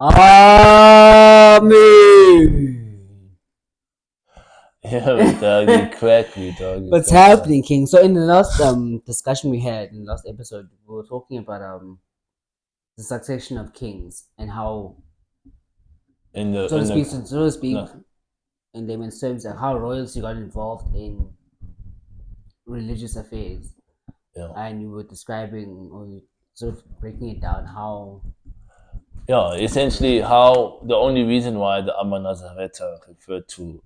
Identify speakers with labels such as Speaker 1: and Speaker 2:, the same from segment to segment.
Speaker 1: Amen.
Speaker 2: Yeah, we dog, you crack me, dog. You
Speaker 1: What's
Speaker 2: crack me.
Speaker 1: happening, King? So in the last discussion we had in the last episode, we were talking about the succession of kings and how, so to speak,
Speaker 2: no,
Speaker 1: in layman's terms, like how royalty got involved in religious affairs,
Speaker 2: yeah.
Speaker 1: and you were describing or sort of breaking it down how.
Speaker 2: Yeah, essentially how the only reason why the Amanazareta referred to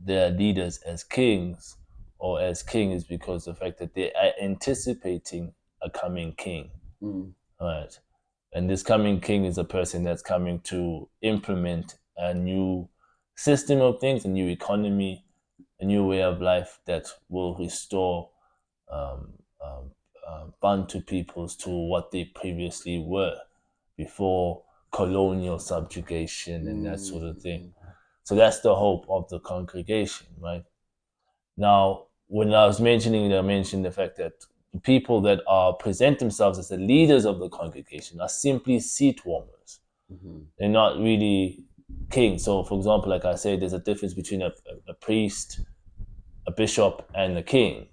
Speaker 2: their leaders as kings or as king is because the fact that they are anticipating a coming king. Right. And this coming king is a person that's coming to implement a new system of things, a new economy, a new way of life that will restore um, um, Bantu peoples to what they previously were before colonial subjugation and that sort of thing. So that's the hope of the congregation, right? Now, when I was mentioning it, I mentioned the fact that the people that present themselves as the leaders of the congregation are simply seat warmers. They're not really kings. So, for example, like I said, there's a difference between a priest, a bishop, and a king,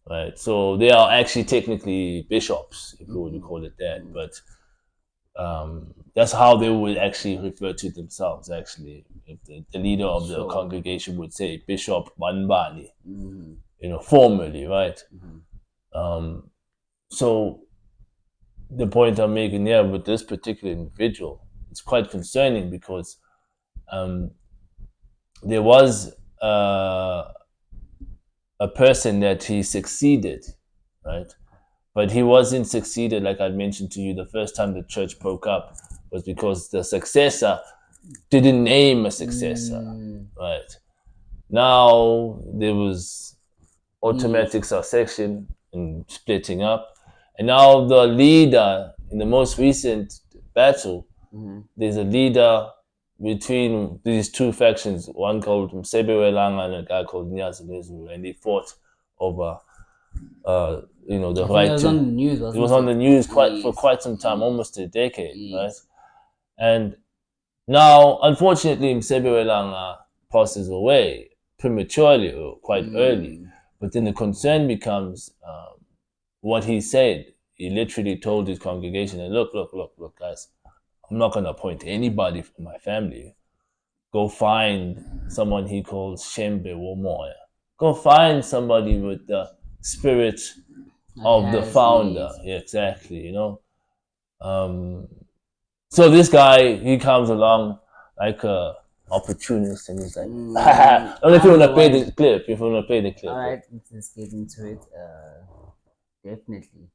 Speaker 2: right? So they are actually technically bishops, if you would call it that. But that's how they would actually refer to themselves. Actually, if the leader of the congregation would say Bishop Wanbani, formally, right? So the point I'm making here with this particular individual, it's quite concerning because there was a person that he succeeded, right? But he wasn't succeeded, like I mentioned to you, the first time the church broke up was because the successor didn't name a successor, right? Now there was automatic succession and splitting up. And now the leader in the most recent battle, there's a leader between these two factions, one called UMSEBE WELANGA and a guy called NAVIGATOR, and they fought over the right
Speaker 1: It was
Speaker 2: to.
Speaker 1: on the news,
Speaker 2: It was on the news for quite some time, almost a decade, right? And now, unfortunately, UMSEBE WELANGA passes away prematurely or quite early. But then the concern becomes what he said. He literally told his congregation, look, guys, I'm not going to appoint anybody from my family. Go find someone he calls SHEMBE WOMOYA. Go find somebody with the spirit of the founder. Yeah, exactly, So this guy, he comes along like a opportunist and he's like, I don't know if you want to play the clip. If you want to play the clip.
Speaker 1: All right, let's get into it. Definitely.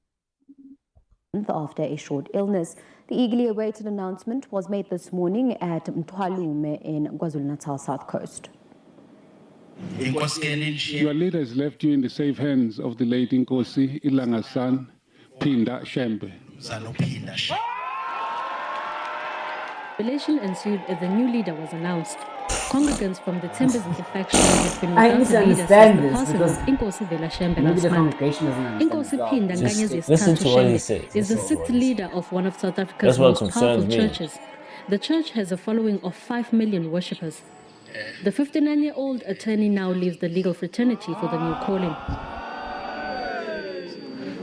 Speaker 3: After a short illness, the eagerly awaited announcement was made this morning at Mtwalume in KwaZulu-Natal South Coast.
Speaker 4: Your leader has left you in the safe hands of the late Nkosi Ilanga's son, Pinda Shembe.
Speaker 5: Revelation ensued as the new leader was announced. Congregants from the Tembezile faction have been without a leader since the passing of Inkosi Vela Shembe last month. Inkosi Pinda Shembe is the sixth leader of one of South Africa's most powerful churches. The church has a following of 5 million worshippers. The 59-year-old attorney now leaves the legal fraternity for the new calling.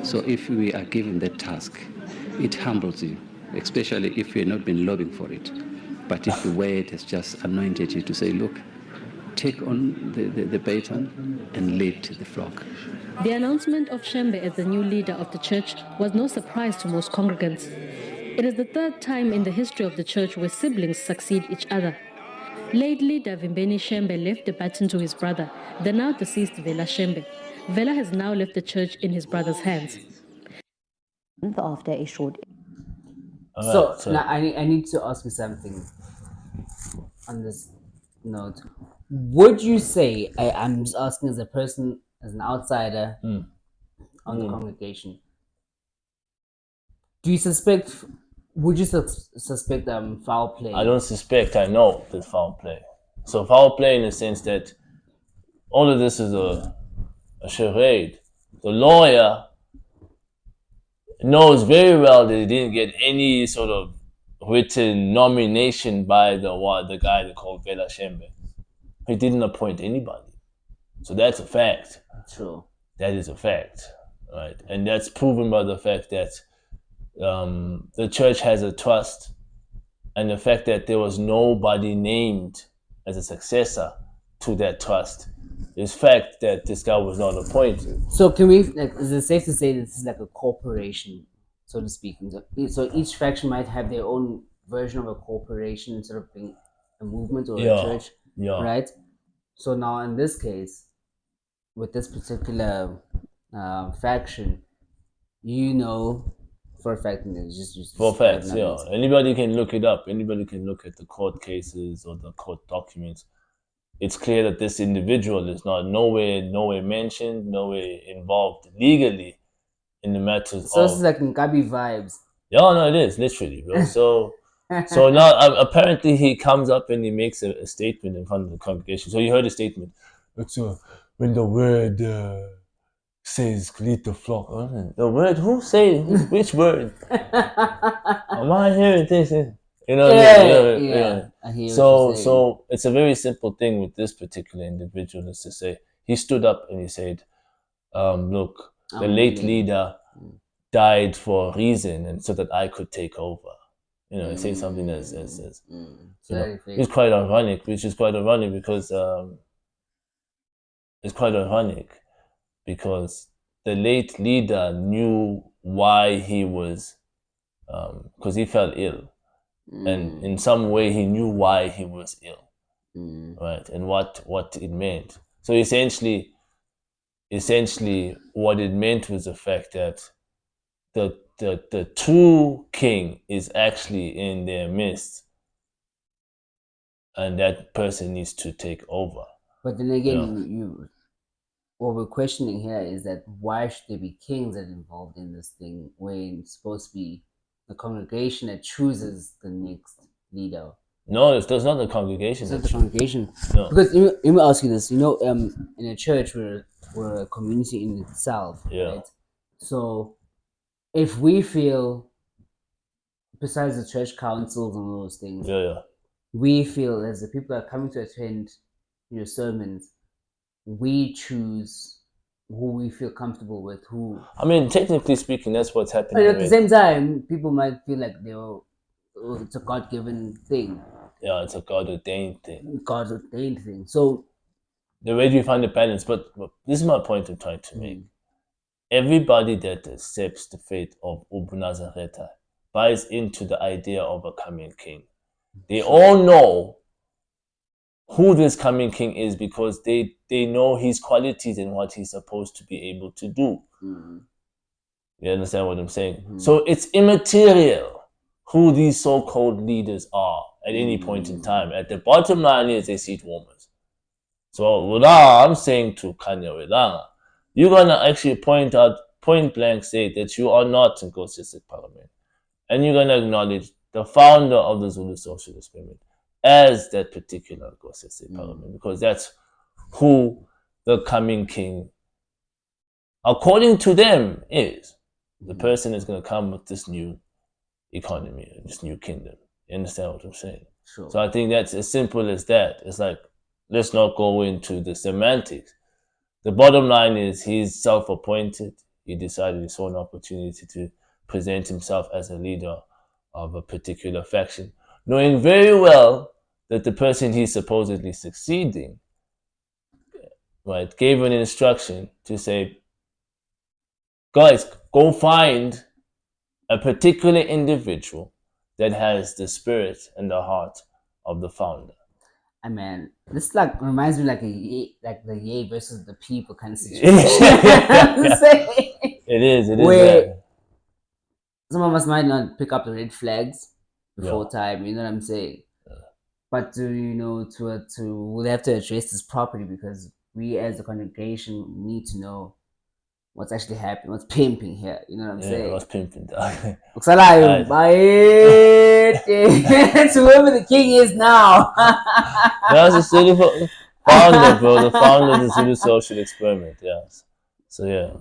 Speaker 6: So if we are given that task, it humbles you, especially if we have not been lobbying for it. But if the word has just anointed you to say, look, take on the baton and lead the flock.
Speaker 5: The announcement of Shembe as the new leader of the church was no surprise to most congregants. It is the third time in the history of the church where siblings succeed each other. Late leader Vimbeni Shembe left the baton to his brother, the now deceased Vela Shembe. Vela has now left the church in his brother's hands.
Speaker 3: After a short...
Speaker 1: So now I need to ask you something on this note. Would you say, I'm just asking as a person, as an outsider on the congregation, would you suspect foul play?
Speaker 2: I don't suspect, I know there's foul play. So foul play in the sense that all of this is a charade. The lawyer knows very well that he didn't get any sort of with a nomination by the guy they call SHEMBE. He didn't appoint anybody. So that's a fact.
Speaker 1: True.
Speaker 2: That is a fact, right? And that's proven by the fact that the church has a trust, and the fact that there was nobody named as a successor to that trust is fact that this guy was not appointed.
Speaker 1: So can we, like, is it safe to say that this is like a corporation, so to speak? So each faction might have their own version of a corporation instead of being a movement or a church, right? So now in this case, with this particular faction, you know for a fact, just
Speaker 2: for facts, yeah. Anybody can look it up. Anybody can look at the court cases or the court documents. It's clear that this individual is not nowhere mentioned, nowhere involved legally in the matters.
Speaker 1: So this is like Nkabi vibes.
Speaker 2: Yeah, no, it is literally, bro. So now apparently he comes up and he makes a statement in front of the congregation. So you heard a statement. It's when the word says lead the flock. The word, who says which word? Am I hearing this? You know,
Speaker 1: yeah. I hear
Speaker 2: so it's a very simple thing with this particular individual is to say he stood up and he said, look, the late leader died for a reason and so that I could take over. You know, say something as you know, it's quite ironic, which is quite ironic because the late leader knew why he was, because he fell ill. And in some way he knew why he was ill, right? And what it meant. So essentially what it meant was the fact that the true king is actually in their midst, and that person needs to take over.
Speaker 1: But then again, what we're questioning here is that why should there be kings that are involved in this thing when it's supposed to be the congregation that chooses the next leader?
Speaker 2: No, there's not the congregation.
Speaker 1: It's not the congregation.
Speaker 2: No.
Speaker 1: Because let me ask you this. You know, in a church, we're a community in itself, right? So if we feel, besides the church councils and all those things, we feel as the people that are coming to attend your sermons, we choose who we feel comfortable with. Who, I
Speaker 2: mean, technically speaking, that's what's happening.
Speaker 1: But at the same time, people might feel like it's a God-given thing.
Speaker 2: Yeah, it's a God-ordained thing.
Speaker 1: God-ordained thing. So
Speaker 2: the way do you find the balance? But this is my point I'm trying to make. Everybody that accepts the faith of Ubu Nazareta buys into the idea of a coming king. They all know who this coming king is because they know his qualities and what he's supposed to be able to do. You understand what I'm saying? So it's immaterial who these so-called leaders are at any point in time. At the bottom line is they seat warmers. So what I'm saying to KHANYA WELANGA, you're gonna actually point blank say that you are not in Nkosini Parliament, and you're gonna acknowledge the founder of the Zulu Socialist Movement as that particular Nkosini Parliament, because that's who the coming king, according to them, is. The person is going to come with this new economy, this new kingdom. You understand what I'm saying?
Speaker 1: Sure.
Speaker 2: So I think that's as simple as that. It's like, let's not go into the semantics. The bottom line is he's self-appointed. He decided he saw an opportunity to present himself as a leader of a particular faction, knowing very well that the person he's supposedly succeeding, right, gave an instruction to say, guys, go find a particular individual that has the spirit and the heart of the founder.
Speaker 1: I mean, this like reminds me like the yay versus the people kind of situation.
Speaker 2: It is.
Speaker 1: Where some of us might not pick up the red flags before time. You know what I'm saying? But we'll have to address this properly because we as a congregation need to know what's actually happening, what's pimping here. You know what I'm saying?
Speaker 2: What's pimping, dog?
Speaker 1: To whoever the king is now.
Speaker 2: That's the Zulu founder, bro. The founder of the Zulu Social Experiment, yes. So, yeah.